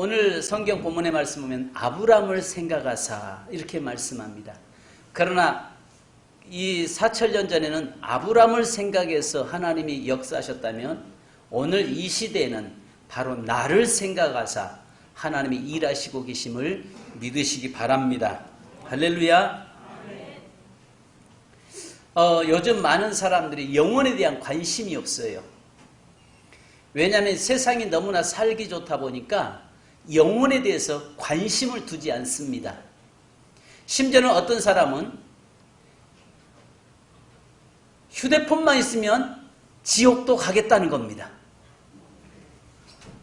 오늘 성경 본문의 말씀 보면 아브라함을 생각하사 이렇게 말씀합니다. 그러나 이 4천년 전에는 아브라함을 생각해서 하나님이 역사하셨다면 오늘 이 시대에는 바로 나를 생각하사 하나님이 일하시고 계심을 믿으시기 바랍니다. 할렐루야. 요즘 많은 사람들이 영혼에 대한 관심이 없어요. 왜냐하면 세상이 너무나 살기 좋다 보니까 영혼에 대해서 관심을 두지 않습니다. 심지어는 어떤 사람은 휴대폰만 있으면 지옥도 가겠다는 겁니다.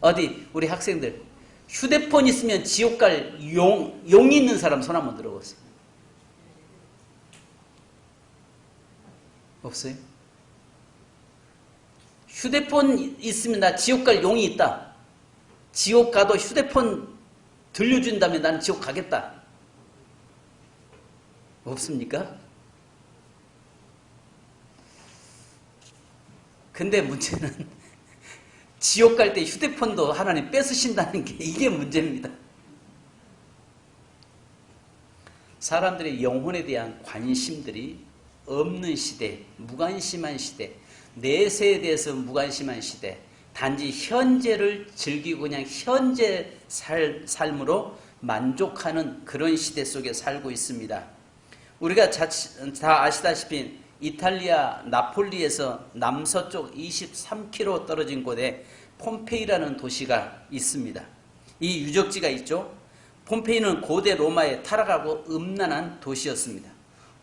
어디 우리 학생들 휴대폰 있으면 지옥 갈 용이 있는 사람 손 한번 들어보세요. 없어요? 휴대폰 있으면 나 지옥 갈 용이 있다. 지옥 가도 휴대폰 들려준다면 나는 지옥 가겠다. 없습니까? 근데 문제는 지옥 갈 때 휴대폰도 하나님 뺏으신다는 게 이게 문제입니다. 사람들의 영혼에 대한 관심들이 없는 시대, 무관심한 시대, 내세에 대해서 무관심한 시대, 단지 현재를 즐기고 그냥 현재 삶으로 만족하는 그런 시대 속에 살고 있습니다. 우리가 다 아시다시피 이탈리아 나폴리에서 남서쪽 23km 떨어진 곳에 폼페이라는 도시가 있습니다. 이 유적지가 있죠. 폼페이는 고대 로마의 타락하고 음란한 도시였습니다.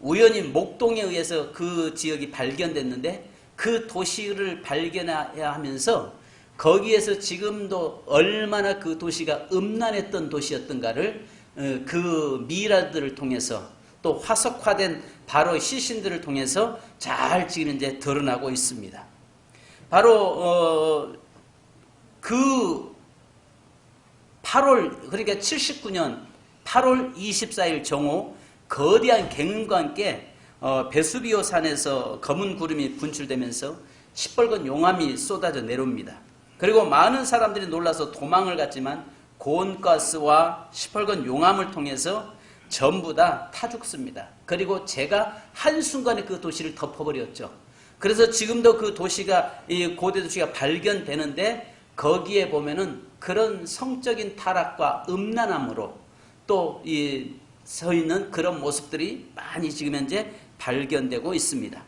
우연히 목동에 의해서 그 지역이 발견됐는데 그 도시를 발견해야 하면서 거기에서 지금도 얼마나 그 도시가 음란했던 도시였던가를 그 미라들을 통해서 또 화석화된 바로 시신들을 통해서 잘 지금 이제 드러나고 있습니다. 바로 그 8월 그러니까 79년 8월 24일 정오 거대한 갱년과 함께 베수비오 산에서 검은 구름이 분출되면서 시뻘건 용암이 쏟아져 내려옵니다. 그리고 많은 사람들이 놀라서 도망을 갔지만 고온가스와 시뻘건 용암을 통해서 전부 다 타 죽습니다. 그리고 제가 한순간에 그 도시를 덮어버렸죠. 그래서 지금도 그 도시가, 이 고대 도시가 발견되는데 거기에 보면은 그런 성적인 타락과 음란함으로 또 서 있는 그런 모습들이 많이 지금 현재 발견되고 있습니다.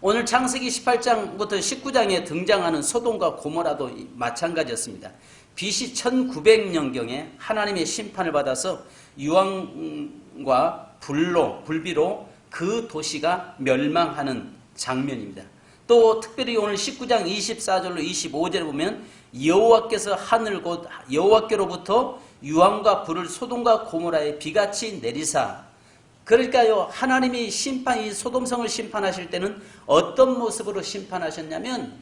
오늘 창세기 18장부터 19장에 등장하는 소돔과 고모라도 마찬가지였습니다. BC 1900년경에 하나님의 심판을 받아서 유황과 불비로 그 도시가 멸망하는 장면입니다. 또 특별히 오늘 19장 24절로 25절에 보면 여호와께서 하늘 곧 여호와께로부터 유황과 불을 소돔과 고모라에 비같이 내리사. 그러니까요, 하나님이 이 소돔성을 심판하실 때는 어떤 모습으로 심판하셨냐면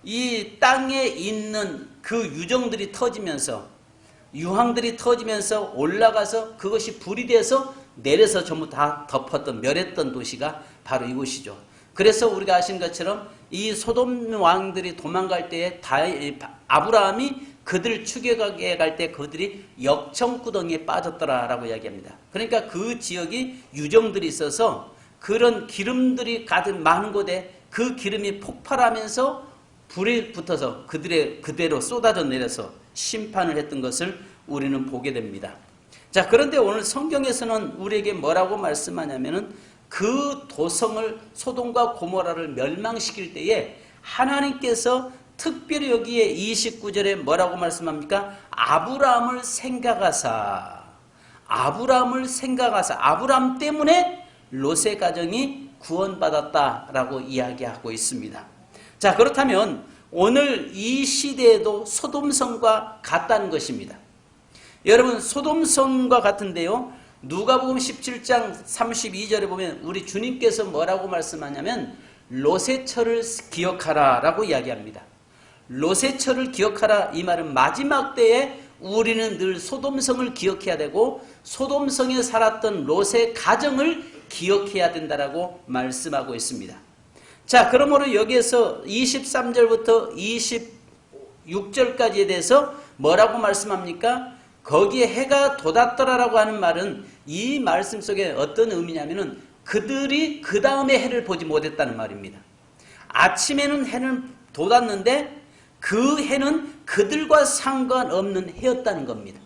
이 땅에 있는 그 유정들이 터지면서 유황들이 터지면서 올라가서 그것이 불이 돼서 내려서 전부 다 덮었던 멸했던 도시가 바로 이곳이죠. 그래서 우리가 아신 것처럼 이 소돔 왕들이 도망갈 때에 아브라함이 그들을 죽여가게 갈 때 그들이 역청구덩이에 빠졌더라라고 이야기합니다. 그러니까 그 지역이 유정들이 있어서 그런 기름들이 가득 많은 곳에 그 기름이 폭발하면서 불에 붙어서 그대로 쏟아져 내려서 심판을 했던 것을 우리는 보게 됩니다. 자, 그런데 오늘 성경에서는 우리에게 뭐라고 말씀하냐면은 그 도성을 소돔과 고모라를 멸망시킬 때에 하나님께서 특별히 여기에 29절에 뭐라고 말씀합니까? 아브라함을 생각하사 아브라함 때문에 롯의 가정이 구원받았다라고 이야기하고 있습니다. 자, 그렇다면 오늘 이 시대에도 소돔성과 같다는 것입니다. 여러분, 소돔성과 같은데요, 누가복음 17장 32절에 보면 우리 주님께서 뭐라고 말씀하냐면 롯의 철을 기억하라 라고 이야기합니다. 롯의 철을 기억하라, 이 말은 마지막 때에 우리는 늘 소돔성을 기억해야 되고 소돔성에 살았던 롯의 가정을 기억해야 된다라고 말씀하고 있습니다. 자, 그러므로 여기에서 23절부터 6절까지에 대해서 뭐라고 말씀합니까? 거기에 해가 돋았더라라고 하는 말은 이 말씀 속에 어떤 의미냐면은 그들이 그 다음에 해를 보지 못했다는 말입니다. 아침에는 해는 돋았는데 그 해는 그들과 상관없는 해였다는 겁니다.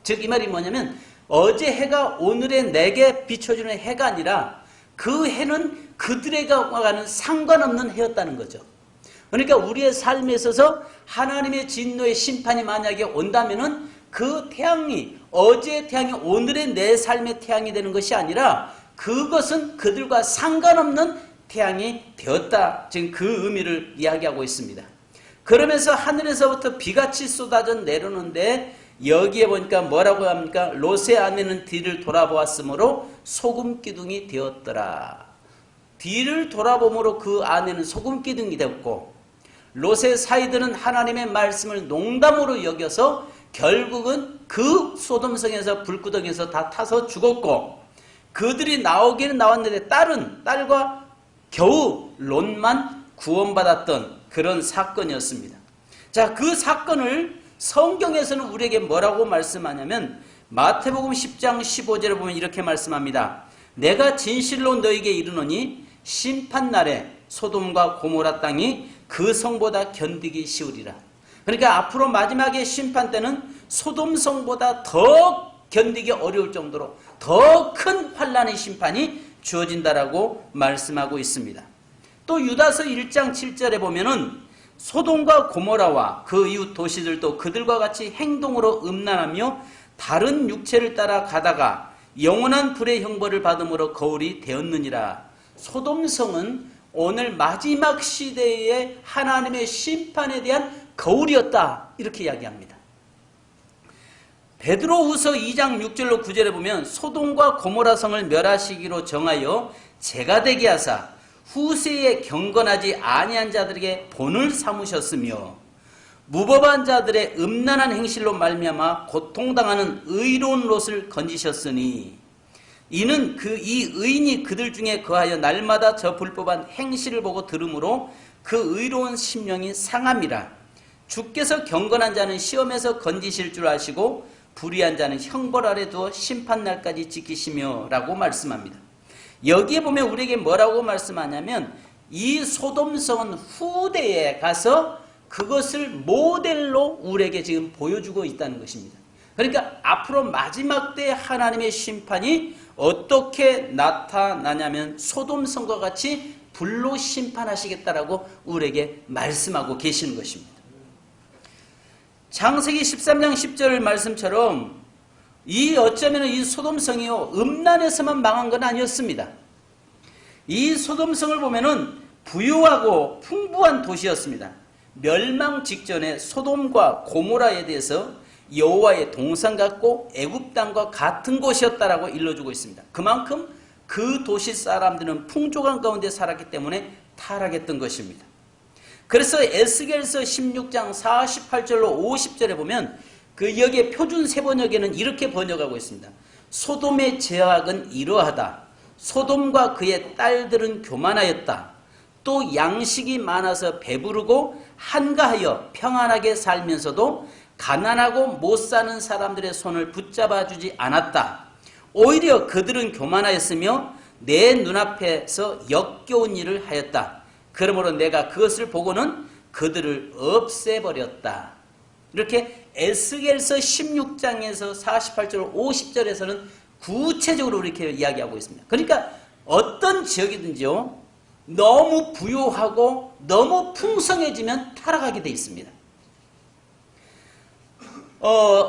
즉 이 말이 뭐냐면 어제 해가 오늘의 내게 비춰주는 해가 아니라 그 해는 그들에게와는 상관없는 해였다는 거죠. 그러니까 우리의 삶에 있어서 하나님의 진노의 심판이 만약에 온다면은 그 태양이 어제의 태양이 오늘의 내 삶의 태양이 되는 것이 아니라 그것은 그들과 상관없는 태양이 되었다. 지금 그 의미를 이야기하고 있습니다. 그러면서 하늘에서부터 비같이 쏟아져 내려오는데 여기에 보니까 뭐라고 합니까? 롯의 아내는 뒤를 돌아보았으므로 소금 기둥이 되었더라. 뒤를 돌아보므로 그 아내는 소금 기둥이 되었고 롯의 사이들은 하나님의 말씀을 농담으로 여겨서 결국은 그 소돔성에서 불구덩이에서 다 타서 죽었고 그들이 나오기는 나왔는데 딸과 겨우 롯만 구원받았던 그런 사건이었습니다. 자, 그 사건을 성경에서는 우리에게 뭐라고 말씀하냐면 마태복음 10장 15절에 보면 이렇게 말씀합니다. 내가 진실로 너에게 이르노니 심판날에 소돔과 고모라 땅이 그 성보다 견디기 쉬우리라. 그러니까 앞으로 마지막에 심판 때는 소돔 성보다 더 견디기 어려울 정도로 더 큰 환난의 심판이 주어진다라고 말씀하고 있습니다. 또 유다서 1장 7절에 보면은 소돔과 고모라와 그 이웃 도시들도 그들과 같이 행동으로 음란하며 다른 육체를 따라 가다가 영원한 불의 형벌을 받음으로 거울이 되었느니라. 소돔성은 오늘 마지막 시대의 하나님의 심판에 대한 거울이었다. 이렇게 이야기합니다. 베드로후서 2장 6절로 9절에 보면 소돔과 고모라 성을 멸하시기로 정하여 제가 되게 하사 후세에 경건하지 아니한 자들에게 본을 삼으셨으며 무법한 자들의 음란한 행실로 말미암아 고통당하는 의로운 롯을 건지셨으니 이는 이 의인이 그들 중에 거하여 날마다 저 불법한 행실을 보고 들으므로 그 의로운 심령이 상함이라. 주께서 경건한 자는 시험에서 건지실 줄 아시고 불의한 자는 형벌 아래 두어 심판날까지 지키시며 라고 말씀합니다. 여기에 보면 우리에게 뭐라고 말씀하냐면 이 소돔성은 후대에 가서 그것을 모델로 우리에게 지금 보여주고 있다는 것입니다. 그러니까 앞으로 마지막 때 하나님의 심판이 어떻게 나타나냐면 소돔성과 같이 불로 심판하시겠다라고 우리에게 말씀하고 계시는 것입니다. 창세기 13장 10절 말씀처럼 어쩌면 이 소돔성이요 음란에서만 망한 건 아니었습니다. 이 소돔성을 보면은 부유하고 풍부한 도시였습니다. 멸망 직전에 소돔과 고모라에 대해서 여호와의 동산 같고 애굽 땅과 같은 곳이었다라고 일러주고 있습니다. 그만큼 그 도시 사람들은 풍족한 가운데 살았기 때문에 타락했던 것입니다. 그래서 에스겔서 16장 48절로 50절에 보면 여기에 표준 세번역에는 이렇게 번역하고 있습니다. 소돔의 죄악은 이러하다. 소돔과 그의 딸들은 교만하였다. 또 양식이 많아서 배부르고 한가하여 평안하게 살면서도 가난하고 못 사는 사람들의 손을 붙잡아 주지 않았다. 오히려 그들은 교만하였으며 내 눈앞에서 역겨운 일을 하였다. 그러므로 내가 그것을 보고는 그들을 없애버렸다. 이렇게 에스겔서 16장에서 48절 50절에서는 구체적으로 이렇게 이야기하고 있습니다. 그러니까 어떤 지역이든지요 너무 부유하고 너무 풍성해지면 타락하게 돼 있습니다.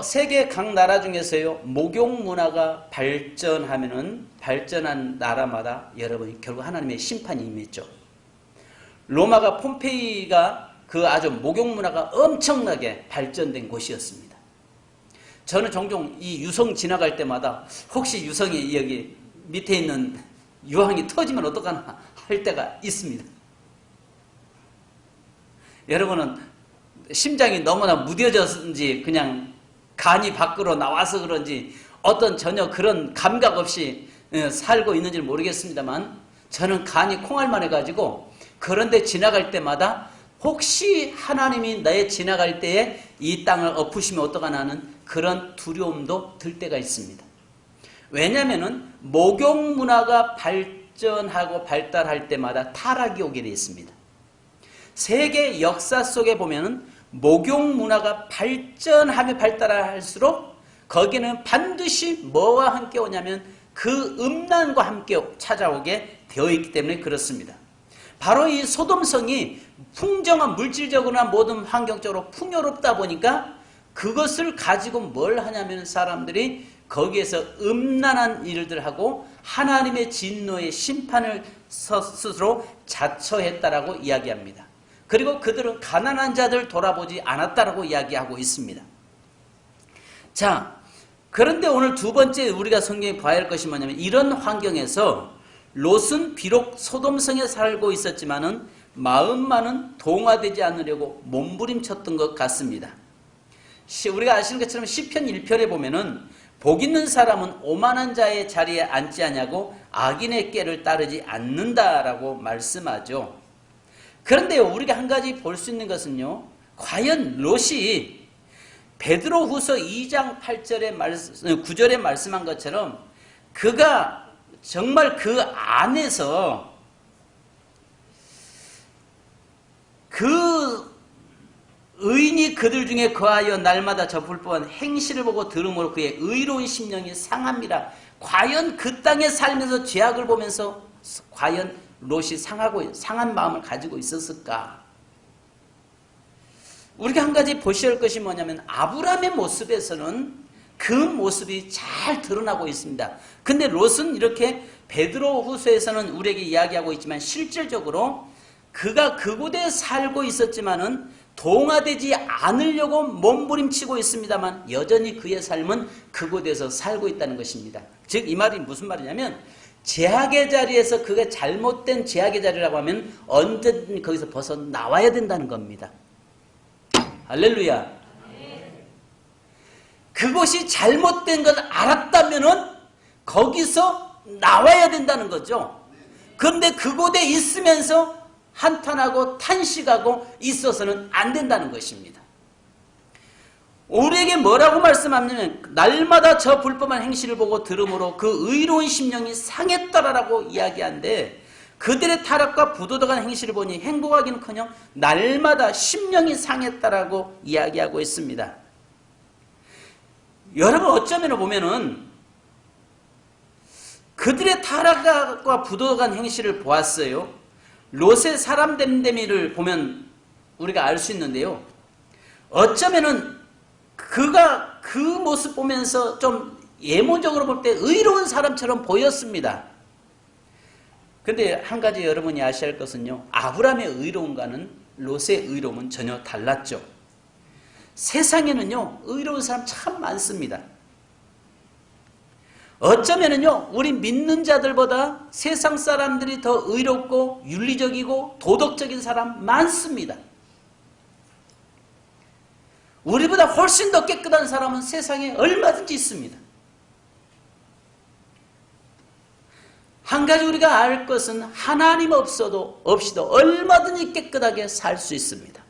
세계 각 나라 중에서요 목욕 문화가 발전하면은 발전한 나라마다 여러분이 결국 하나님의 심판이 임했죠. 로마가 폼페이가 아주 목욕 문화가 엄청나게 발전된 곳이었습니다. 저는 종종 이 유성 지나갈 때마다 혹시 유성이 여기 밑에 있는 유황이 터지면 어떡하나 할 때가 있습니다. 여러분은 심장이 너무나 무뎌졌는지 그냥 간이 밖으로 나와서 그런지 어떤 전혀 그런 감각 없이 살고 있는지 모르겠습니다만 저는 간이 콩알만 해가지고 그런데 지나갈 때마다 혹시 하나님이 나의 지나갈 때에 이 땅을 엎으시면 어떡하나는 그런 두려움도 들 때가 있습니다. 왜냐하면 목욕 문화가 발전하고 발달할 때마다 타락이 오게 되어 있습니다. 세계 역사 속에 보면은 목욕 문화가 발전하며 발달할수록 거기는 반드시 뭐와 함께 오냐면 그 음란과 함께 찾아오게 되어 있기 때문에 그렇습니다. 바로 이 소돔성이 풍정한 물질적으로나 모든 환경적으로 풍요롭다 보니까 그것을 가지고 뭘 하냐면 사람들이 거기에서 음란한 일들 하고 하나님의 진노의 심판을 스스로 자처했다라고 이야기합니다. 그리고 그들은 가난한 자들 돌아보지 않았다라고 이야기하고 있습니다. 자, 그런데 오늘 두 번째 우리가 성경에 봐야 할 것이 뭐냐면 이런 환경에서 롯은 비록 소돔성에 살고 있었지만은 마음만은 동화되지 않으려고 몸부림쳤던 것 같습니다. 우리가 아시는 것처럼 시편 1편에 보면은 복 있는 사람은 오만한 자의 자리에 앉지 않냐고 악인의 꾀를 따르지 않는다라고 말씀하죠. 그런데 우리가 한 가지 볼 수 있는 것은요. 과연 롯이 베드로후서 2장 8절에 9절에 말씀한 것처럼 그가 정말 그 안에서 그 의인이 그들 중에 거하여 날마다 저 불법한 행실을 보고 들음으로 그의 의로운 심령이 상합니다. 과연 그 땅에 살면서 죄악을 보면서 과연 롯이 상한 마음을 가지고 있었을까? 우리가 한 가지 보셔야 할 것이 뭐냐면 아브라함의 모습에서는 그 모습이 잘 드러나고 있습니다. 근데 롯은 이렇게 베드로후서에서는 우리에게 이야기하고 있지만 실질적으로 그가 그곳에 살고 있었지만은 동화되지 않으려고 몸부림치고 있습니다만 여전히 그의 삶은 그곳에서 살고 있다는 것입니다. 즉 이 말이 무슨 말이냐면 죄악의 자리에서 그게 잘못된 죄악의 자리라고 하면 언제든 거기서 벗어나와야 된다는 겁니다. 할렐루야. 그것이 잘못된 걸 알았다면은 거기서 나와야 된다는 거죠. 그런데 그곳에 있으면서 한탄하고 탄식하고 있어서는 안 된다는 것입니다. 우리에게 뭐라고 말씀하냐면 날마다 저 불법한 행실을 보고 들음으로 그 의로운 심령이 상했더라라고 이야기하는데 그들의 타락과 부도덕한 행실을 보니 행복하기는커녕 날마다 심령이 상했다라고 이야기하고 있습니다. 여러분 어쩌면 보면은 그들의 타락과 부도덕한 행실을 보았어요. 롯의 사람 됨됨이를 보면 우리가 알 수 있는데요. 어쩌면은 그가 그 모습 보면서 좀 예모적으로 볼 때 의로운 사람처럼 보였습니다. 근데 한 가지 여러분이 아셔야 할 것은요. 아브라함의 의로움과는 롯의 의로움은 전혀 달랐죠. 세상에는요. 의로운 사람 참 많습니다. 어쩌면은요. 우리 믿는 자들보다 세상 사람들이 더 의롭고 윤리적이고 도덕적인 사람 많습니다. 우리보다 훨씬 더 깨끗한 사람은 세상에 얼마든지 있습니다. 한 가지 우리가 알 것은 하나님 없이도 얼마든지 깨끗하게 살 수 있습니다.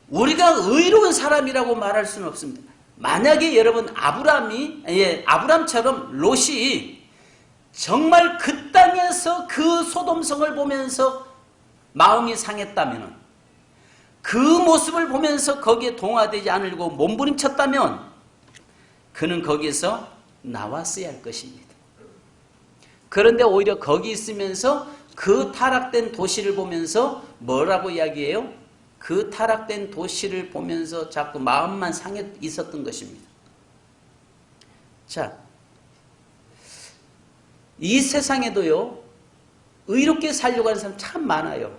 우리가 의로운 사람이라고 말할 수는 없습니다. 만약에 여러분 아브람처럼 롯이 정말 그 땅에서 그 소돔성을 보면서 마음이 상했다면 그 모습을 보면서 거기에 동화되지 않으려고 몸부림쳤다면 그는 거기에서 나왔어야 할 것입니다. 그런데 오히려 거기 있으면서 그 타락된 도시를 보면서 뭐라고 이야기해요? 그 타락된 도시를 보면서 자꾸 마음만 상해 있었던 것입니다. 자, 이 세상에도요, 의롭게 살려고 하는 사람 참 많아요.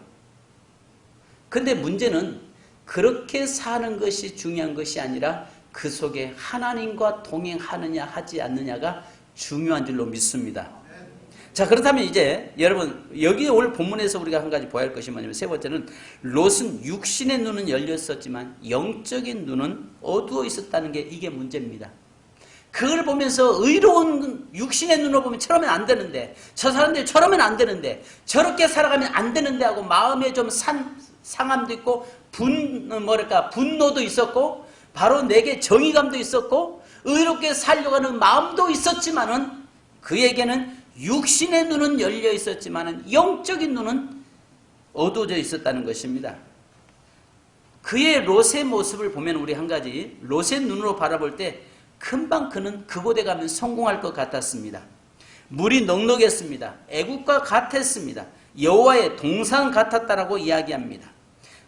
근데 문제는 그렇게 사는 것이 중요한 것이 아니라 그 속에 하나님과 동행하느냐 하지 않느냐가 중요한 줄로 믿습니다. 자, 그렇다면 이제 여러분 여기 오늘 본문에서 우리가 한 가지 보아야 할 것이 뭐냐면 세 번째는 롯은 육신의 눈은 열렸었지만 영적인 눈은 어두워 있었다는 게 이게 문제입니다. 그걸 보면서 의로운 육신의 눈으로 보면 저러면 안 되는데, 저 사람들이 저러면 안 되는데, 저렇게 살아가면 안 되는데 하고 마음에 좀 상함도 있고 분노도 있었고 바로 내게 정의감도 있었고 의롭게 살려고 하는 마음도 있었지만은 그에게는 육신의 눈은 열려 있었지만은 영적인 눈은 어두워져 있었다는 것입니다. 그의 롯의 모습을 보면 우리 한 가지, 롯의 눈으로 바라볼 때 금방 그는 그곳에 가면 성공할 것 같았습니다. 물이 넉넉했습니다. 애국과 같았습니다. 여호와의 동산 같았다라고 이야기합니다.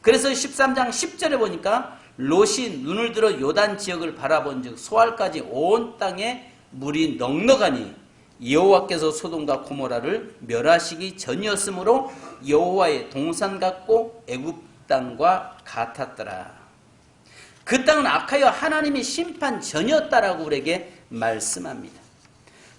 그래서 13장 10절에 보니까 롯이 눈을 들어 요단 지역을 바라본 즉 소알까지 온 땅에 물이 넉넉하니 여호와께서 소돔과 고모라를 멸하시기 전이었으므로 여호와의 동산 같고 애굽 땅과 같았더라. 그 땅은 악하여 하나님의 심판 전이었다라고 우리에게 말씀합니다.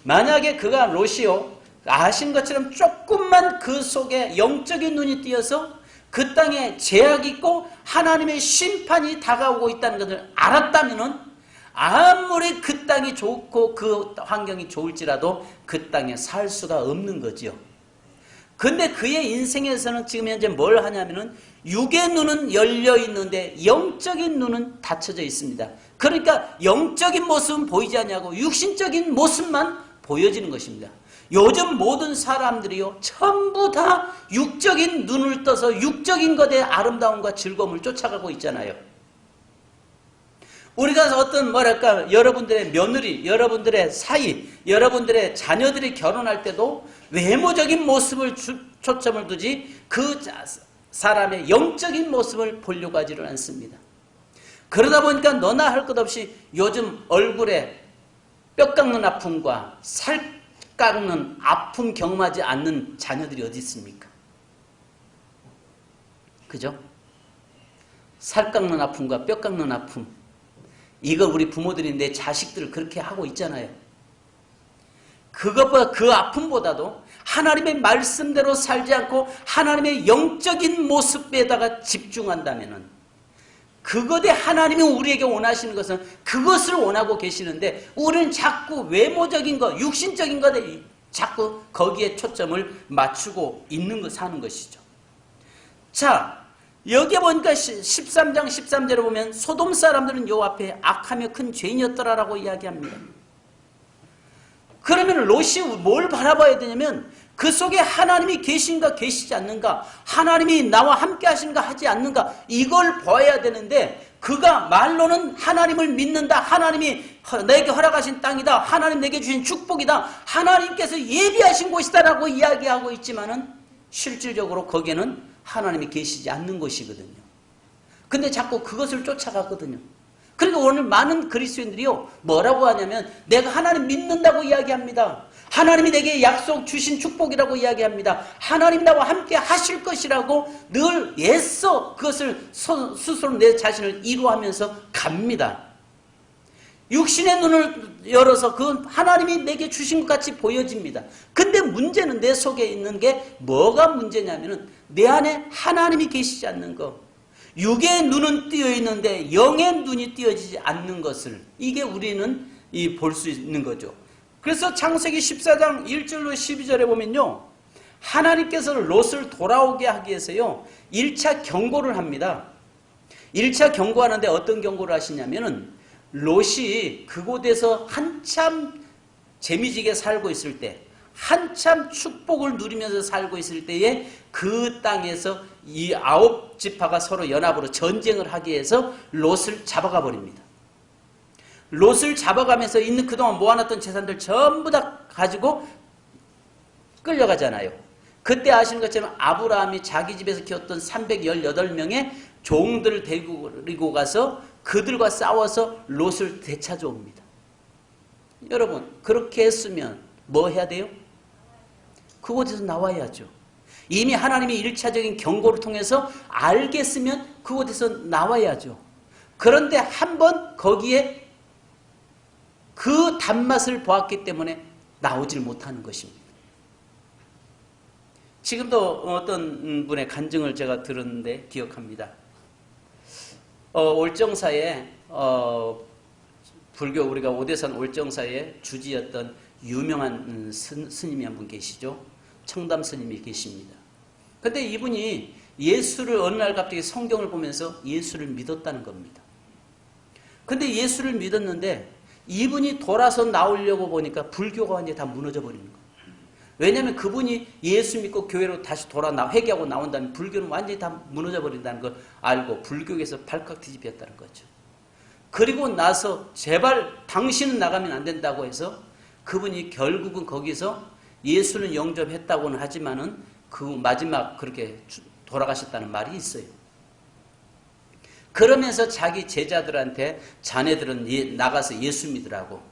만약에 그가 롯이요 아신 것처럼 조금만 그 속에 영적인 눈이 띄어서 그 땅에 죄악이 있고 하나님의 심판이 다가오고 있다는 것을 알았다면은 아무리 그 땅이 좋고 그 환경이 좋을지라도 그 땅에 살 수가 없는 거지요. 근데 그의 인생에서는 지금 현재 뭘 하냐면은 육의 눈은 열려 있는데 영적인 눈은 닫혀져 있습니다. 그러니까 영적인 모습은 보이지 않냐고 육신적인 모습만 보여지는 것입니다. 요즘 모든 사람들이요 전부 다 육적인 눈을 떠서 육적인 것의 아름다움과 즐거움을 쫓아가고 있잖아요. 우리가 어떤 여러분들의 며느리, 여러분들의 사이, 여러분들의 자녀들이 결혼할 때도 외모적인 모습을 초점을 두지 그 사람의 영적인 모습을 보려고 하지를 않습니다. 그러다 보니까 너나 할 것 없이 요즘 얼굴에 뼈 깎는 아픔과 살 깎는 아픔 경험하지 않는 자녀들이 어디 있습니까? 그죠? 살 깎는 아픔과 뼈 깎는 아픔, 이거 우리 부모들이 내 자식들을 그렇게 하고 있잖아요. 그것보다 그 아픔보다도 하나님의 말씀대로 살지 않고 하나님의 영적인 모습에다가 집중한다면은 그것에 하나님이 우리에게 원하시는 것은 그것을 원하고 계시는데 우리는 자꾸 외모적인 것, 육신적인 것에 자꾸 거기에 초점을 맞추고 사는 것이죠. 자, 여기에 보니까 13장 13절에 보면 소돔 사람들은 여호와 앞에 악하며 큰 죄인이었더라라고 이야기합니다. 그러면 롯이 뭘 바라봐야 되냐면 그 속에 하나님이 계신가 계시지 않는가, 하나님이 나와 함께 하시는가 하지 않는가, 이걸 봐야 되는데 그가 말로는 하나님을 믿는다, 하나님이 내게 허락하신 땅이다, 하나님 내게 주신 축복이다, 하나님께서 예비하신 곳이다 라고 이야기하고 있지만은 실질적으로 거기에는 하나님이 계시지 않는 것이거든요. 근데 자꾸 그것을 쫓아가거든요. 그러니까 오늘 많은 그리스도인들이요 뭐라고 하냐면 내가 하나님 믿는다고 이야기합니다. 하나님이 내게 약속 주신 축복이라고 이야기합니다. 하나님 나와 함께 하실 것이라고 늘 애써 그것을 스스로 내 자신을 이루하면서 갑니다. 육신의 눈을 열어서 그 하나님이 내게 주신 것 같이 보여집니다. 근데 문제는 내 속에 있는 게 뭐가 문제냐면은 내 안에 하나님이 계시지 않는 것. 육의 눈은 띄어 있는데 영의 눈이 띄어지지 않는 것을, 이게 우리는 볼 수 있는 거죠. 그래서 창세기 14장 1절로 12절에 보면요, 하나님께서 롯을 돌아오게 하기 위해서요 1차 경고를 합니다. 1차 경고하는데 어떤 경고를 하시냐면은 롯이 그곳에서 한참 재미지게 살고 있을 때, 한참 축복을 누리면서 살고 있을 때에 그 땅에서 이 9지파가 서로 연합으로 전쟁을 하기 위해서 롯을 잡아가 버립니다. 롯을 잡아가면서 있는 그동안 모아놨던 재산들 전부 다 가지고 끌려가잖아요. 그때 아시는 것처럼 아브라함이 자기 집에서 키웠던 318명의 종들을 데리고 가서 그들과 싸워서 롯을 되찾아옵니다. 여러분, 그렇게 했으면 뭐 해야 돼요? 그곳에서 나와야죠. 이미 하나님이 1차적인 경고를 통해서 알겠으면 그곳에서 나와야죠. 그런데 한번 거기에 그 단맛을 보았기 때문에 나오질 못하는 것입니다. 지금도 어떤 분의 간증을 제가 들었는데 기억합니다. 월정사에 불교 우리가 오대산 올정사의 주지였던 유명한 스님이 한 분 계시죠. 청담 스님이 계십니다. 근데 이분이 예수를 어느 날 갑자기 성경을 보면서 예수를 믿었다는 겁니다. 근데 예수를 믿었는데 이분이 돌아서 나오려고 보니까 불교가 완전히 다 무너져 버리는 거예요. 왜냐하면 그분이 예수 믿고 교회로 다시 회개하고 나온다면 불교는 완전히 다 무너져 버린다는 걸 알고 불교에서 발칵 뒤집혔다는 거죠. 그리고 나서 제발 당신은 나가면 안 된다고 해서 그분이 결국은 거기서 예수는 영접했다고는 하지만은 그 마지막 그렇게 돌아가셨다는 말이 있어요. 그러면서 자기 제자들한테 자네들은 나가서 예수 믿으라고.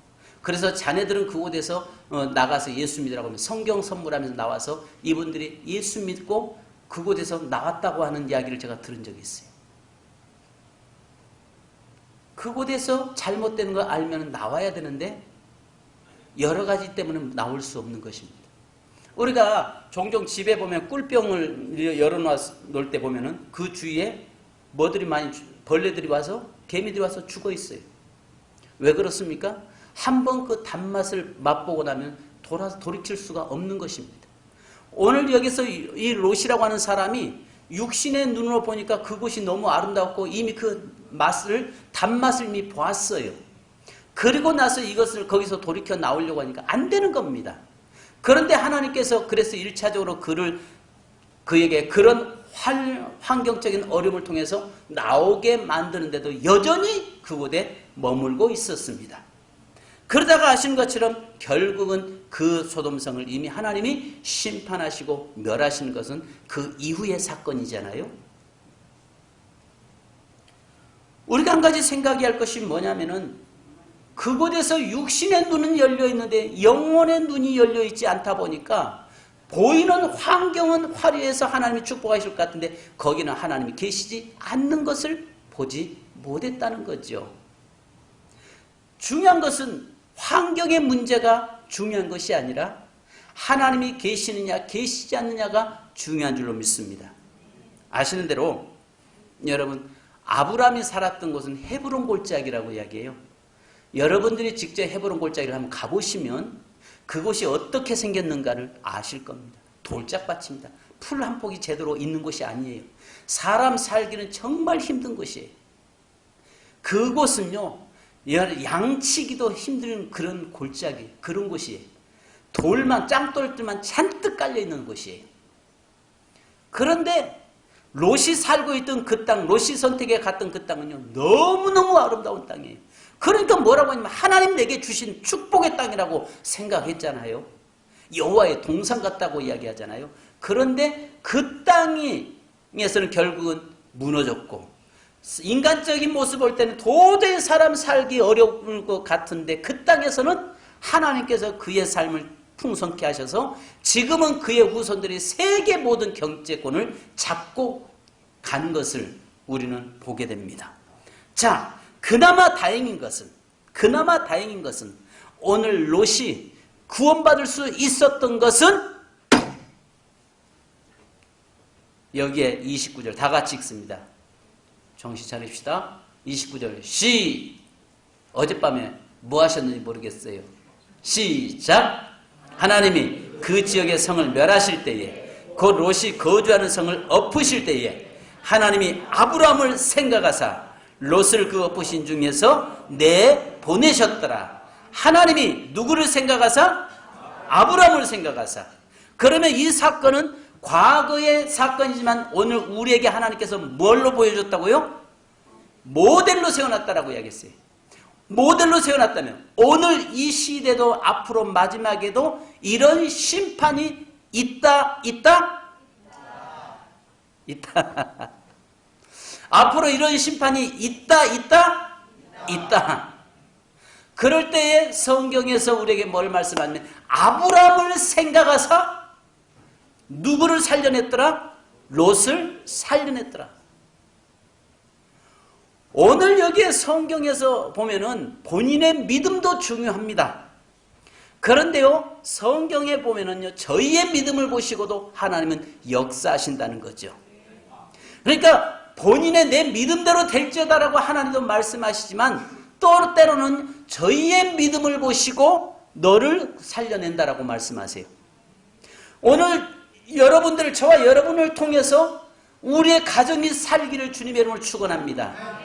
그래서 자네들은 그곳에서 나가서 예수 믿으라고 하면 성경 선물하면서 나와서 이분들이 예수 믿고 그곳에서 나왔다고 하는 이야기를 제가 들은 적이 있어요. 그곳에서 잘못된 거 알면 나와야 되는데 여러 가지 때문에 나올 수 없는 것입니다. 우리가 종종 집에 보면 꿀병을 열어놓을 때 보면은 그 주위에 벌레들이 와서 개미들이 와서 죽어 있어요. 왜 그렇습니까? 한번 그 단맛을 맛보고 나면 돌이킬 수가 없는 것입니다. 오늘 여기서 이 롯이라고 하는 사람이 육신의 눈으로 보니까 그곳이 너무 아름답고 이미 그 단맛을 이미 보았어요. 그리고 나서 이것을 거기서 돌이켜 나오려고 하니까 안 되는 겁니다. 그런데 하나님께서 그래서 1차적으로 그에게 그런 환경적인 어려움을 통해서 나오게 만드는데도 여전히 그곳에 머물고 있었습니다. 그러다가 아시는 것처럼 결국은 그 소돔성을 이미 하나님이 심판하시고 멸하시는 것은 그 이후의 사건이잖아요. 우리가 한 가지 생각해야 할 것이 뭐냐면은 그곳에서 육신의 눈은 열려 있는데 영혼의 눈이 열려 있지 않다 보니까 보이는 환경은 화려해서 하나님이 축복하실 것 같은데 거기는 하나님이 계시지 않는 것을 보지 못했다는 거죠. 중요한 것은 환경의 문제가 중요한 것이 아니라 하나님이 계시느냐 계시지 않느냐가 중요한 줄로 믿습니다. 아시는 대로 여러분 아브라함이 살았던 곳은 헤브론 골짜기라고 이야기해요. 여러분들이 직접 헤브론 골짜기를 한번 가보시면 그곳이 어떻게 생겼는가를 아실 겁니다. 돌짝밭입니다. 풀 한 폭이 제대로 있는 곳이 아니에요. 사람 살기는 정말 힘든 곳이에요. 그곳은요, 양치기도 힘든 그런 골짜기, 그런 곳이에요. 짱돌들만 잔뜩 깔려있는 곳이에요. 그런데 롯이 살고 있던 그 땅, 롯이 선택해 갔던 그 땅은요, 너무너무 아름다운 땅이에요. 그러니까 뭐라고 하냐면 하나님 내게 주신 축복의 땅이라고 생각했잖아요. 여호와의 동산 같다고 이야기하잖아요. 그런데 그 땅에서는 결국은 무너졌고 인간적인 모습 볼 때는 도저히 사람 살기 어려울 것 같은데 그 땅에서는 하나님께서 그의 삶을 풍성케 하셔서 지금은 그의 후손들이 세계 모든 경제권을 잡고 간 것을 우리는 보게 됩니다. 자, 그나마 다행인 것은 오늘 롯이 구원받을 수 있었던 것은 여기에 29절 다 같이 읽습니다. 정신 차립시다. 29절 어젯밤에 뭐 하셨는지 모르겠어요. 시작. 하나님이 그 지역의 성을 멸하실 때에 곧 롯이 거주하는 성을 엎으실 때에 하나님이 아브라함을 생각하사 롯을 그 엎으신 중에서 내보내셨더라. 하나님이 누구를 생각하사? 아브라함을 생각하사. 그러면 이 사건은 과거의 사건이지만 오늘 우리에게 하나님께서 뭘로 보여줬다고요? 모델로 세워놨다라고 이야기했어요. 모델로 세워놨다면 오늘 이 시대도 앞으로 마지막에도 이런 심판이 있다. 앞으로 이런 심판이 있다. 그럴 때에 성경에서 우리에게 뭘 말씀하냐면 아브라함을 생각하사 누구를 살려냈더라? 롯을 살려냈더라. 오늘 여기에 성경에서 보면은 본인의 믿음도 중요합니다. 그런데요, 성경에 보면은요, 저희의 믿음을 보시고도 하나님은 역사하신다는 거죠. 그러니까 본인의 내 믿음대로 될지어다라고 하나님도 말씀하시지만 또 때로는 저희의 믿음을 보시고 너를 살려낸다라고 말씀하세요. 오늘 여러분들, 저와 여러분을 통해서 우리의 가정이 살기를 주님의 이름으로 축원합니다.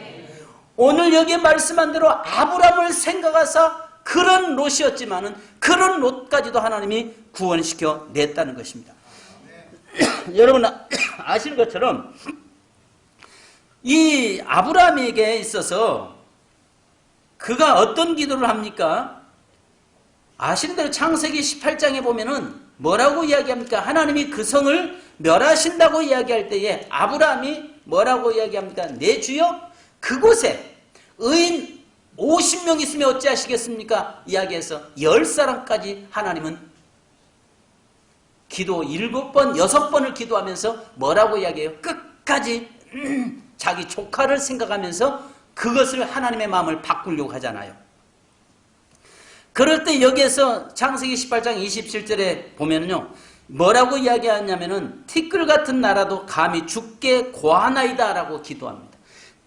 오늘 여기에 말씀한 대로 아브라함을 생각하사 그런 롯이었지만은 그런 롯까지도 하나님이 구원시켜 냈다는 것입니다. 여러분 아시는 것처럼 이 아브라함에게 있어서 그가 어떤 기도를 합니까? 아시는 대로 창세기 18장에 보면은 뭐라고 이야기합니까? 하나님이 그 성을 멸하신다고 이야기할 때에 아브라함이 뭐라고 이야기합니까? 내 주여 그곳에 의인 50명 있으면 어찌하시겠습니까? 이야기해서 10사람까지 하나님은 기도 7번, 6번을 기도하면서 뭐라고 이야기해요? 끝까지 자기 조카를 생각하면서 그것을 하나님의 마음을 바꾸려고 하잖아요. 그럴 때 여기에서 창세기 18장 27절에 보면은요, 뭐라고 이야기하냐면은 티끌 같은 나라도 감히 죽게 고하나이다 라고 기도합니다.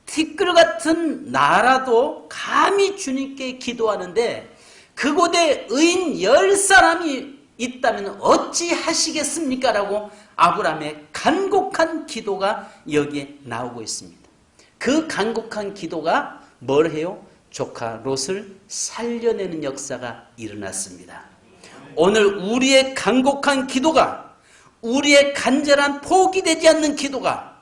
티끌 같은 나라도 감히 주님께 기도하는데 그곳에 의인 10사람이 있다면 어찌 하시겠습니까? 라고 아브라함의 간곡한 기도가 여기에 나오고 있습니다. 그 간곡한 기도가 뭘 해요? 조카 롯을 살려내는 역사가 일어났습니다. 오늘 우리의 간곡한 기도가, 우리의 간절한 포기되지 않는 기도가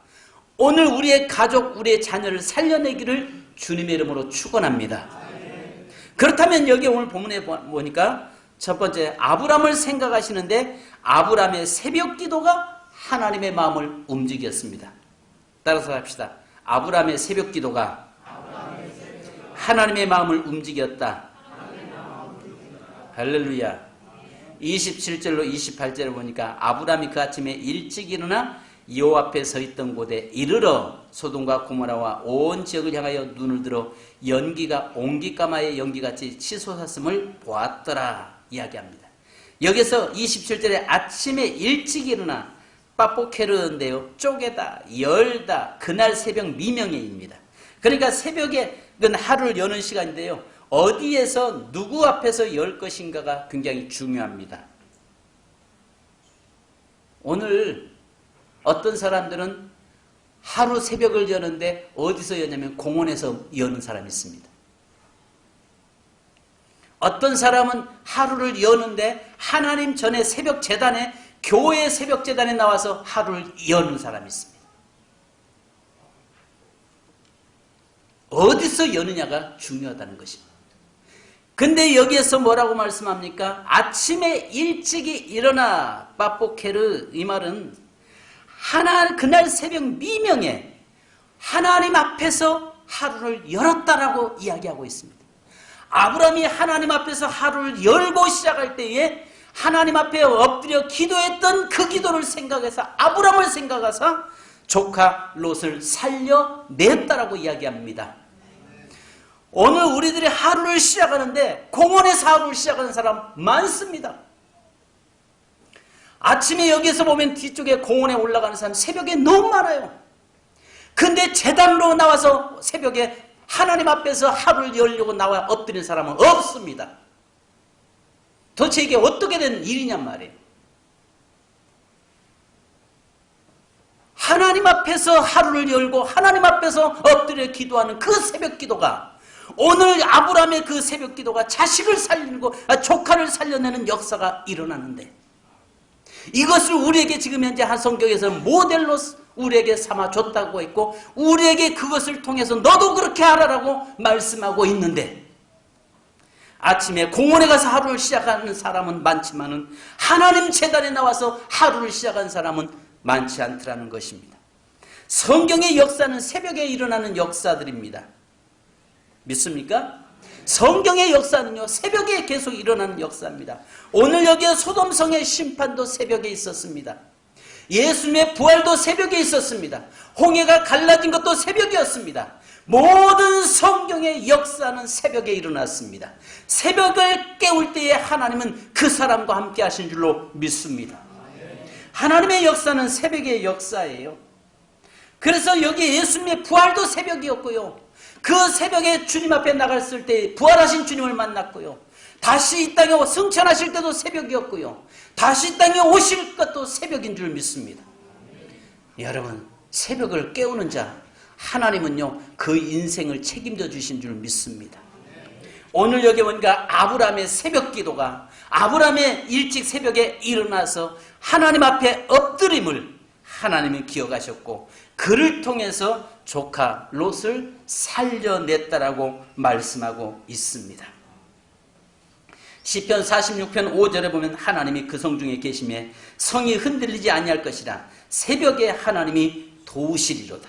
오늘 우리의 가족, 우리의 자녀를 살려내기를 주님의 이름으로 축원합니다. 그렇다면 여기 오늘 본문에 보니까 첫 번째 아브라함을 생각하시는데 아브라함의 새벽 기도가 하나님의 마음을 움직였습니다. 따라서 합시다. 아브라함의 새벽 기도가 하나님의 마음을 움직였다. 할렐루야. 27절로 28절을 보니까 아브라함이 그 아침에 일찍 일어나 여호와 앞에 서 있던 곳에 이르러 소돔과 고모라와 온 지역을 향하여 눈을 들어 연기가 옹기까마의 연기같이 치솟았음을 보았더라 이야기합니다. 여기서 27절에 아침에 일찍 일어나 빠뽀케르인데요, 쪼개다, 열다, 그날 새벽 미명에입니다. 그러니까 새벽에 하루를 여는 시간인데요, 어디에서 누구 앞에서 열 것인가가 굉장히 중요합니다. 오늘 어떤 사람들은 하루 새벽을 여는데 어디서 여냐면 공원에서 여는 사람이 있습니다. 어떤 사람은 하루를 여는데 하나님 전에 새벽 제단에, 교회 새벽 제단에 나와서 하루를 여는 사람이 있습니다. 어디서 여느냐가 중요하다는 것입니다. 근데 여기에서 뭐라고 말씀합니까? 아침에 일찍이 일어나 빠뽀케르, 이 말은 그날 새벽 미명에 하나님 앞에서 하루를 열었다라고 이야기하고 있습니다. 아브라함이 하나님 앞에서 하루를 열고 시작할 때에 하나님 앞에 엎드려 기도했던 그 기도를 생각해서 아브라함을 생각해서 조카 롯을 살려냈다라고 이야기합니다. 오늘 우리들이 하루를 시작하는데 공원에서 하루를 시작하는 사람 많습니다. 아침에 여기서 보면 뒤쪽에 공원에 올라가는 사람 새벽에 너무 많아요. 근데 제단으로 나와서 새벽에 하나님 앞에서 하루를 열려고 나와 엎드리는 사람은 없습니다. 도대체 이게 어떻게 된 일이냔 말이에요. 하나님 앞에서 하루를 열고 하나님 앞에서 엎드려 기도하는 그 새벽 기도가, 오늘 아브라함의 그 새벽 기도가 자식을 살리고 조카를 살려내는 역사가 일어나는데, 이것을 우리에게 지금 현재 한 성경에서 모델로 우리에게 삼아줬다고 했고 우리에게 그것을 통해서 너도 그렇게 하라라고 말씀하고 있는데, 아침에 공원에 가서 하루를 시작하는 사람은 많지만은 하나님 제단에 나와서 하루를 시작한 사람은 많지 않더라는 것입니다. 성경의 역사는 새벽에 일어나는 역사들입니다. 믿습니까? 성경의 역사는요, 새벽에 계속 일어나는 역사입니다. 오늘 여기에 소돔성의 심판도 새벽에 있었습니다. 예수님의 부활도 새벽에 있었습니다. 홍해가 갈라진 것도 새벽이었습니다. 모든 성경의 역사는 새벽에 일어났습니다. 새벽을 깨울 때에 하나님은 그 사람과 함께 하신 줄로 믿습니다. 하나님의 역사는 새벽의 역사예요. 그래서 여기 예수님의 부활도 새벽이었고요, 그 새벽에 주님 앞에 나갔을 때 부활하신 주님을 만났고요. 다시 이 땅에 승천하실 때도 새벽이었고요. 다시 이 땅에 오실 것도 새벽인 줄 믿습니다. 여러분, 새벽을 깨우는 자 하나님은요 그 인생을 책임져 주신 줄 믿습니다. 오늘 여기 보니까 아브라함의 새벽 기도가, 아브라함의 일찍 새벽에 일어나서 하나님 앞에 엎드림을 하나님이 기억하셨고 그를 통해서 조카 롯을 살려냈다라고 말씀하고 있습니다. 시편 46편 5절에 보면 하나님이 그 성 중에 계심에 성이 흔들리지 아니할 것이라 새벽에 하나님이 도우시리로다.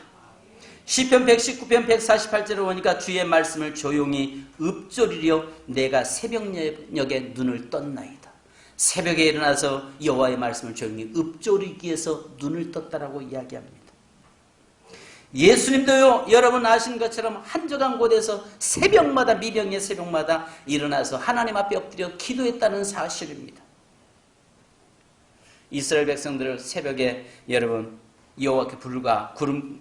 시편 119편 148절에 보니까 주의 말씀을 조용히 읊조리려 내가 새벽녘에 눈을 떴나이다. 새벽에 일어나서 여호와의 말씀을 조용히 읊조리기 위해서 눈을 떴다라고 이야기합니다. 예수님도요 여러분 아시는 것처럼 한적한 곳에서 새벽마다 미령의 새벽마다 일어나서 하나님 앞에 엎드려 기도했다는 사실입니다. 이스라엘 백성들을 새벽에 여러분 여호와께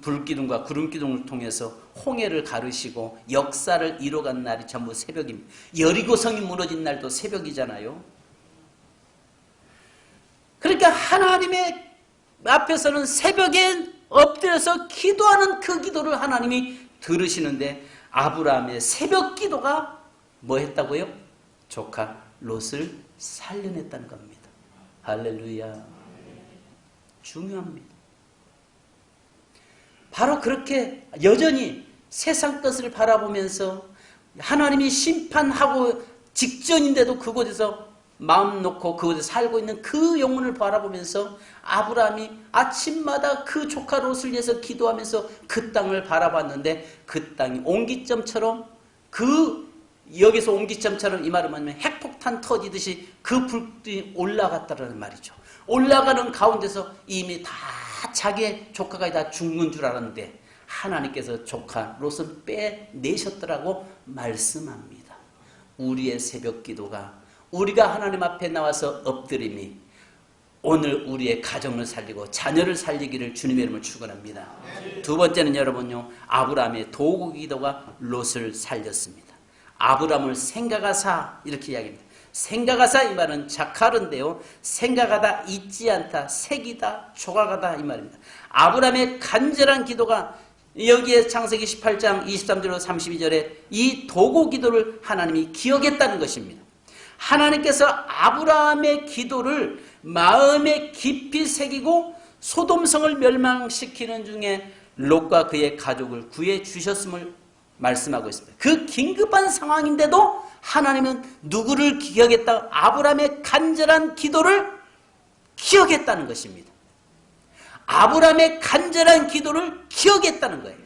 불기둥과 구름기둥을 통해서 홍해를 가르시고 역사를 이뤄간 날이 전부 새벽입니다. 여리고성이 무너진 날도 새벽이잖아요. 그러니까 하나님의 앞에서는 새벽에 엎드려서 기도하는 그 기도를 하나님이 들으시는데 아브라함의 새벽 기도가 뭐 했다고요? 조카 롯을 살려냈다는 겁니다. 할렐루야. 중요합니다. 바로 그렇게 여전히 세상 것을 바라보면서 하나님이 심판하고 직전인데도 그곳에서 마음 놓고 그곳에 살고 있는 그 영혼을 바라보면서 아브라함이 아침마다 그 조카 롯을 위해서 기도하면서 그 땅을 바라봤는데 그 땅이 옹기점처럼 여기서 옹기점처럼 이 말은 뭐냐면 핵폭탄 터지듯이 그 불길이 올라갔다는 말이죠. 올라가는 가운데서 이미 다 자기의 조카가 다 죽는 줄 알았는데 하나님께서 조카 롯을 빼내셨더라고 말씀합니다. 우리의 새벽 기도가 우리가 하나님 앞에 나와서 엎드림이 오늘 우리의 가정을 살리고 자녀를 살리기를 주님의 이름으로 축원합니다. 두 번째는 여러분요 아브라함의 도구 기도가 롯을 살렸습니다. 아브라함을 생각하사 이렇게 이야기합니다. 생각하사 이 말은 자카르인데요. 생각하다, 잊지 않다, 새기다, 조각하다 이 말입니다. 아브라함의 간절한 기도가 여기에 창세기 18장 23절로 32절에 이 도구 기도를 하나님이 기억했다는 것입니다. 하나님께서 아브라함의 기도를 마음에 깊이 새기고 소돔성을 멸망시키는 중에 롯과 그의 가족을 구해 주셨음을 말씀하고 있습니다. 그 긴급한 상황인데도 하나님은 누구를 기억했다? 아브라함의 간절한 기도를 기억했다는 것입니다. 아브라함의 간절한 기도를 기억했다는 거예요.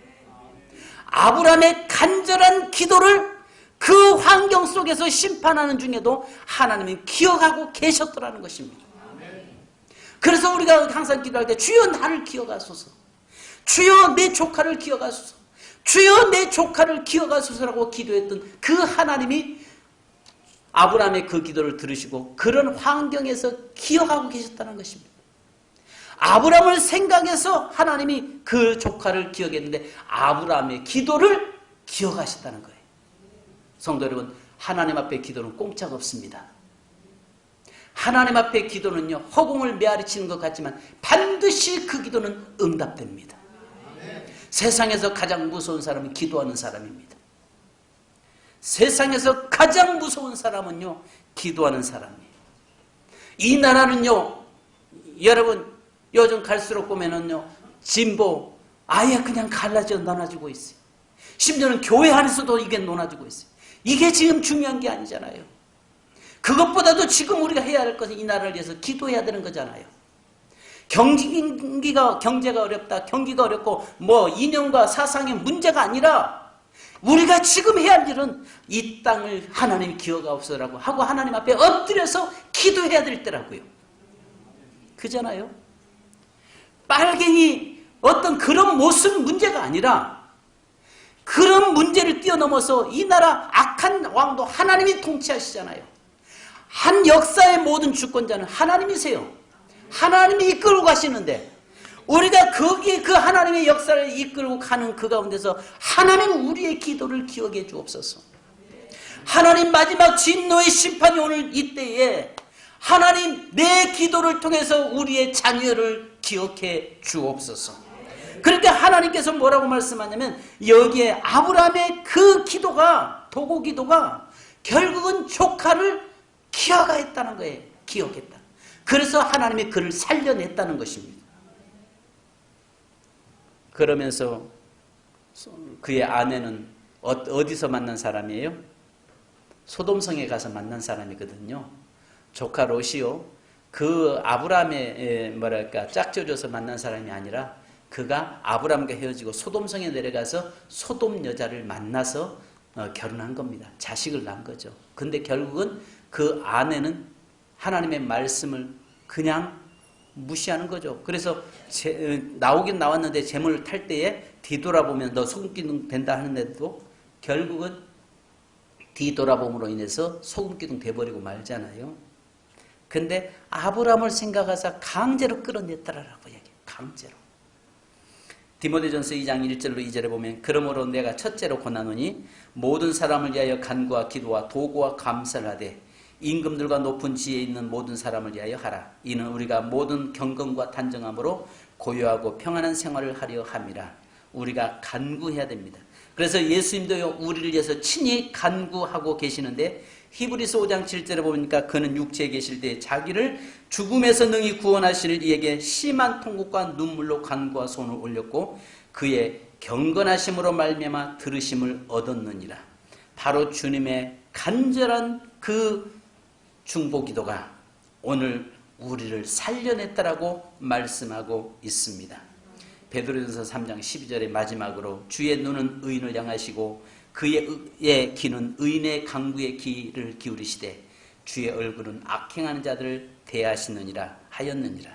아브라함의 간절한 기도를 그 환경 속에서 심판하는 중에도 하나님이 기억하고 계셨더라는 것입니다. 그래서 우리가 항상 기도할 때 주여 나를 기억하소서, 주여 내 조카를 기억하소서, 주여 내 조카를 기억하소서라고 기도했던 그 하나님이 아브라함의 그 기도를 들으시고 그런 환경에서 기억하고 계셨다는 것입니다. 아브라함을 생각해서 하나님이 그 조카를 기억했는데 아브라함의 기도를 기억하셨다는 거예요. 성도 여러분, 하나님 앞에 기도는 꼼짝 없습니다. 하나님 앞에 기도는요 허공을 메아리치는 것 같지만 반드시 그 기도는 응답됩니다. 세상에서 가장 무서운 사람은 기도하는 사람입니다. 세상에서 가장 무서운 사람은요 기도하는 사람이에요. 이 나라는요 여러분 요즘 갈수록 보면은요 진보 아예 그냥 갈라져 나눠지고 있어요. 심지어는 교회 안에서도 이게 나눠지고 있어요. 이게 지금 중요한 게 아니잖아요. 그것보다도 지금 우리가 해야 할 것은 이 나라를 위해서 기도해야 되는 거잖아요. 경제가 어렵다, 경기가 어렵고 뭐 이념과 사상의 문제가 아니라 우리가 지금 해야 할 일은 이 땅을 하나님 기억하옵소서라고 하고 하나님 앞에 엎드려서 기도해야 될 때라고요. 그잖아요. 빨갱이 어떤 그런 모습 문제가 아니라 그런 문제를 뛰어넘어서 이 나라 악한 왕도 하나님이 통치하시잖아요. 한 역사의 모든 주권자는 하나님이세요. 하나님이 이끌고 가시는데 우리가 거기에 그 하나님의 역사를 이끌고 가는 그 가운데서 하나님 우리의 기도를 기억해 주옵소서. 하나님 마지막 진노의 심판이 오늘 이때에 하나님 내 기도를 통해서 우리의 자녀를 기억해 주옵소서. 그러니까 하나님께서 뭐라고 말씀하냐면 여기에 아브라함의 그 기도가 도고 기도가 결국은 조카를 기억했다는 거예요. 기억했다. 그래서 하나님이 그를 살려냈다는 것입니다. 그러면서 그의 아내는 어디서 만난 사람이에요? 소돔성에 가서 만난 사람이거든요. 조카 롯이요. 그 아브라함의 뭐랄까 짝져줘서 만난 사람이 아니라 그가 아브라함과 헤어지고 소돔성에 내려가서 소돔 여자를 만나서 결혼한 겁니다. 자식을 낳은 거죠. 근데 결국은 그 아내는 하나님의 말씀을 그냥 무시하는 거죠. 그래서 나오긴 나왔는데 재물을 탈 때에 뒤돌아보면 너 소금기둥 된다 하는데도 결국은 뒤돌아봄으로 인해서 소금기둥 돼버리고 말잖아요. 근데 아브라함을 생각하사 강제로 끌어냈다라고 얘기해요. 강제로. 디모데전서 2장 1절로 2절에 보면 그러므로 내가 첫째로 권하노니 모든 사람을 위하여 간구와 기도와 도구와 감사를 하되 임금들과 높은 지혜 있는 모든 사람을 위하여 하라. 이는 우리가 모든 경건과 단정함으로 고요하고 평안한 생활을 하려 함이라. 우리가 간구해야 됩니다. 그래서 예수님도 우리를 위해서 친히 간구하고 계시는데 히브리서 5장 7절에 보니까 그는 육체에 계실 때 자기를 죽음에서 능히 구원하실 이에게 심한 통곡과 눈물로 간구와 손을 올렸고 그의 경건하심으로 말미암아 들으심을 얻었느니라. 바로 주님의 간절한 그 중보기도가 오늘 우리를 살려냈다라고 말씀하고 있습니다. 베드로전서 3장 12절의 마지막으로 주의 눈은 의인을 향하시고 그의 귀는 의인의 강구의 귀를 기울이시되 주의 얼굴은 악행하는 자들을 대하시느니라 하였느니라.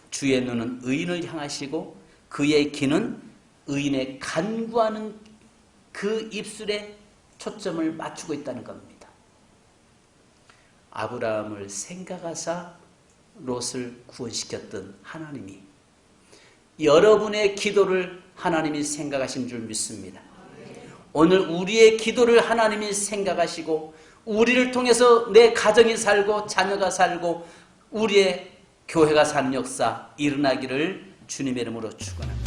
주의 눈은 의인을 향하시고 그의 귀는 의인의 간구하는 그 입술에 초점을 맞추고 있다는 겁니다. 아브라함을 생각하사 롯을 구원시켰던 하나님이 여러분의 기도를 하나님이 생각하신 줄 믿습니다. 오늘 우리의 기도를 하나님이 생각하시고 우리를 통해서 내 가정이 살고 자녀가 살고 우리의 교회가 사는 역사 일어나기를 주님의 이름으로 축원합니다.